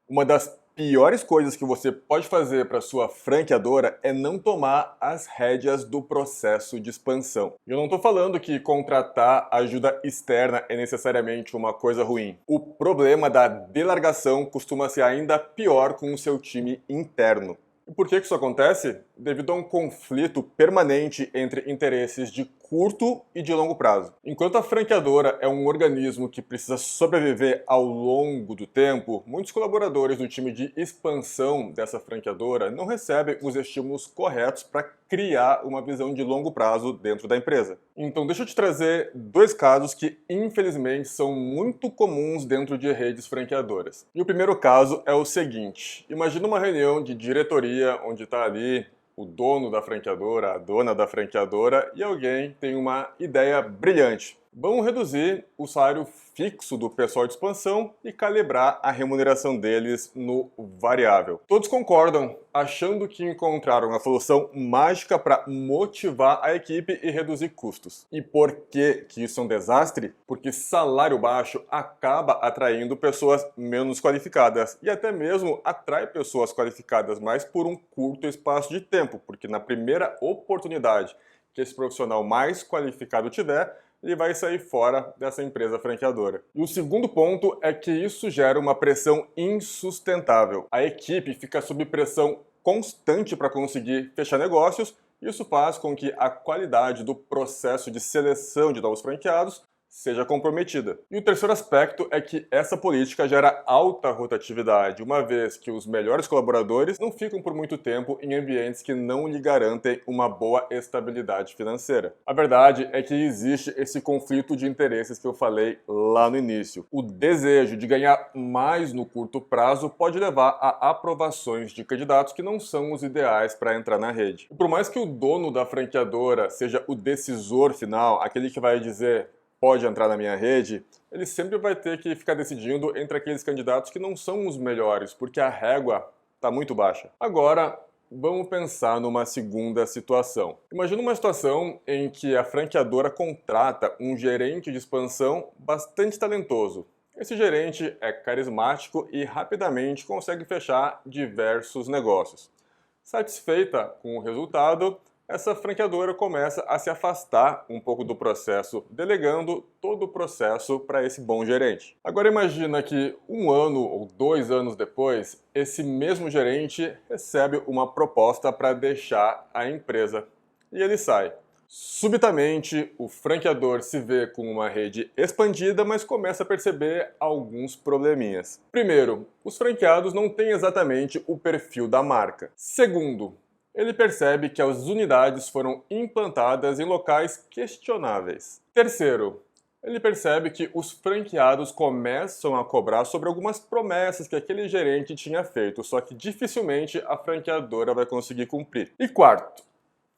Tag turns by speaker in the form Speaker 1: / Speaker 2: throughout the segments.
Speaker 1: Uma das piores coisas que você pode fazer para sua franqueadora é não tomar as rédeas do processo de expansão. Eu não estou falando que contratar ajuda externa é necessariamente uma coisa ruim. O problema da delargação costuma ser ainda pior com o seu time interno. E por que isso acontece? Devido a um conflito permanente entre interesses de curto e de longo prazo. Enquanto a franqueadora é um organismo que precisa sobreviver ao longo do tempo, muitos colaboradores do time de expansão dessa franqueadora não recebem os estímulos corretos para criar uma visão de longo prazo dentro da empresa. Então deixa eu te trazer dois casos que infelizmente são muito comuns dentro de redes franqueadoras. E o primeiro caso é o seguinte: imagina uma reunião de diretoria onde está ali o dono da franqueadora, a dona da franqueadora, e alguém tem uma ideia brilhante. Vamos reduzir o salário fixo do pessoal de expansão e calibrar a remuneração deles no variável. Todos concordam, achando que encontraram a solução mágica para motivar a equipe e reduzir custos. E por que isso é um desastre? Porque salário baixo acaba atraindo pessoas menos qualificadas e até mesmo atrai pessoas qualificadas mais por um curto espaço de tempo, porque na primeira oportunidade que esse profissional mais qualificado tiver, ele vai sair fora dessa empresa franqueadora. E o segundo ponto é que isso gera uma pressão insustentável. A equipe fica sob pressão constante para conseguir fechar negócios, e isso faz com que a qualidade do processo de seleção de novos franqueados seja comprometida. E o terceiro aspecto é que essa política gera alta rotatividade, uma vez que os melhores colaboradores não ficam por muito tempo em ambientes que não lhe garantem uma boa estabilidade financeira. A verdade é que existe esse conflito de interesses que eu falei lá no início. O desejo de ganhar mais no curto prazo pode levar a aprovações de candidatos que não são os ideais para entrar na rede. E por mais que o dono da franqueadora seja o decisor final, aquele que vai dizer pode entrar na minha rede, ele sempre vai ter que ficar decidindo entre aqueles candidatos que não são os melhores, porque a régua está muito baixa. Agora, vamos pensar numa segunda situação. Imagina uma situação em que a franqueadora contrata um gerente de expansão bastante talentoso. Esse gerente é carismático e rapidamente consegue fechar diversos negócios. Satisfeita com o resultado, essa franqueadora começa a se afastar um pouco do processo, delegando todo o processo para esse bom gerente. Agora imagina que 1 ano ou 2 anos depois, esse mesmo gerente recebe uma proposta para deixar a empresa e ele sai. Subitamente, o franqueador se vê com uma rede expandida, mas começa a perceber alguns probleminhas. Primeiro, os franqueados não têm exatamente o perfil da marca. Segundo, ele percebe que as unidades foram implantadas em locais questionáveis. Terceiro, ele percebe que os franqueados começam a cobrar sobre algumas promessas que aquele gerente tinha feito, só que dificilmente a franqueadora vai conseguir cumprir. E quarto,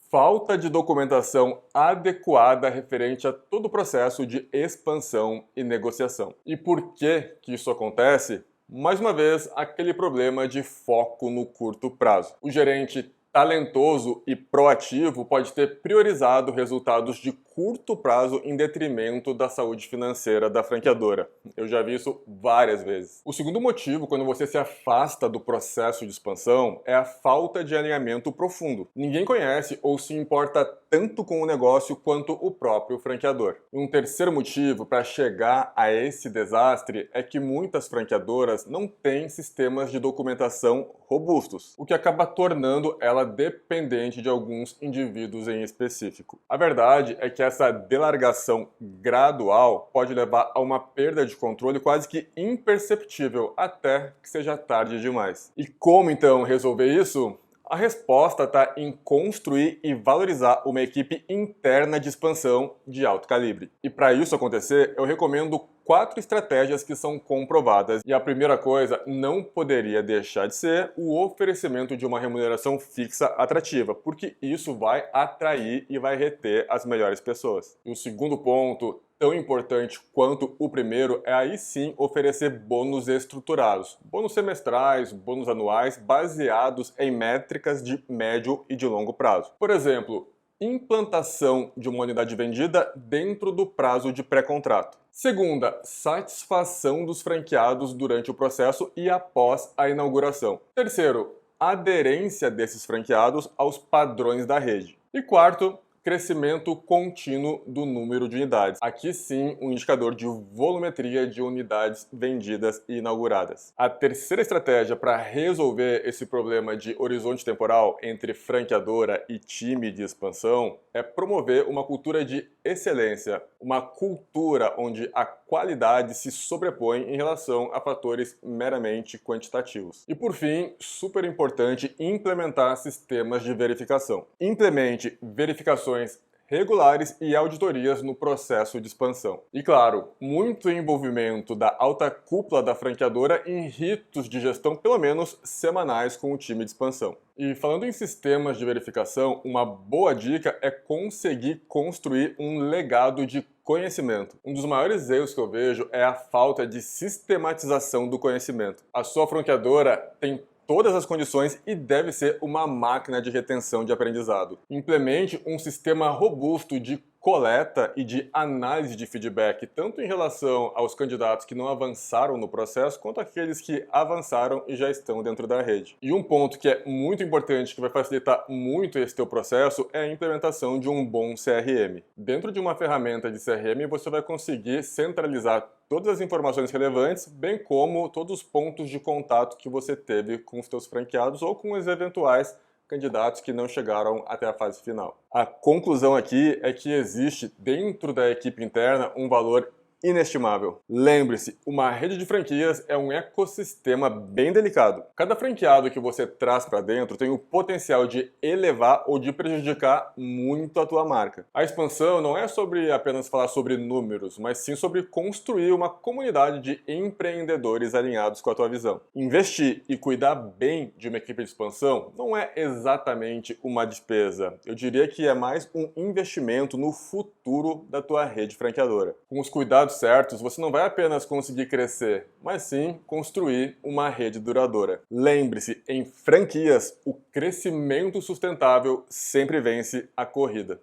Speaker 1: falta de documentação adequada referente a todo o processo de expansão e negociação. E por que isso acontece? Mais uma vez, aquele problema de foco no curto prazo. O gerente talentoso e proativo pode ter priorizado resultados de curto prazo em detrimento da saúde financeira da franqueadora. Eu já vi isso várias vezes. O segundo motivo, quando você se afasta do processo de expansão, é a falta de alinhamento profundo. Ninguém conhece ou se importa tanto com o negócio quanto o próprio franqueador. E um terceiro motivo para chegar a esse desastre é que muitas franqueadoras não têm sistemas de documentação robustos, o que acaba tornando ela dependente de alguns indivíduos em específico. A verdade é que essa delargação gradual pode levar a uma perda de controle quase que imperceptível até que seja tarde demais. E como então resolver isso? A resposta está em construir e valorizar uma equipe interna de expansão de alto calibre. E para isso acontecer, eu recomendo 4 estratégias que são comprovadas. E a primeira coisa não poderia deixar de ser o oferecimento de uma remuneração fixa atrativa, porque isso vai atrair e vai reter as melhores pessoas. E o segundo ponto, tão importante quanto o primeiro, é aí sim oferecer bônus estruturados. Bônus semestrais, bônus anuais, baseados em métricas de médio e de longo prazo. Por exemplo, implantação de uma unidade vendida dentro do prazo de pré-contrato. Segunda, satisfação dos franqueados durante o processo e após a inauguração. Terceiro, aderência desses franqueados aos padrões da rede. E quarto, crescimento contínuo do número de unidades. Aqui sim, um indicador de volumetria de unidades vendidas e inauguradas. A terceira estratégia para resolver esse problema de horizonte temporal entre franqueadora e time de expansão é promover uma cultura de excelência, uma cultura onde a qualidade se sobrepõe em relação a fatores meramente quantitativos. E por fim, super importante, implementar sistemas de verificação. Implemente verificações regulares e auditorias no processo de expansão. E claro, muito envolvimento da alta cúpula da franqueadora em ritos de gestão pelo menos semanais com o time de expansão. E falando em sistemas de verificação, uma boa dica é conseguir construir um legado de conhecimento. Um dos maiores erros que eu vejo é a falta de sistematização do conhecimento. A sua franqueadora tem todas as condições e deve ser uma máquina de retenção de aprendizado. Implemente um sistema robusto de coleta e de análise de feedback, tanto em relação aos candidatos que não avançaram no processo, quanto aqueles que avançaram e já estão dentro da rede. E um ponto que é muito importante, que vai facilitar muito esse teu processo, é a implementação de um bom CRM. Dentro de uma ferramenta de CRM, você vai conseguir centralizar todas as informações relevantes, bem como todos os pontos de contato que você teve com os teus franqueados ou com os eventuais candidatos que não chegaram até a fase final. A conclusão aqui é que existe dentro da equipe interna um valor inestimável. Lembre-se, uma rede de franquias é um ecossistema bem delicado. Cada franqueado que você traz para dentro tem o potencial de elevar ou de prejudicar muito a tua marca. A expansão não é sobre apenas falar sobre números, mas sim sobre construir uma comunidade de empreendedores alinhados com a tua visão. Investir e cuidar bem de uma equipe de expansão não é exatamente uma despesa. Eu diria que é mais um investimento no futuro da tua rede franqueadora. Com os cuidados certos, você não vai apenas conseguir crescer, mas sim construir uma rede duradoura. Lembre-se, em franquias, o crescimento sustentável sempre vence a corrida.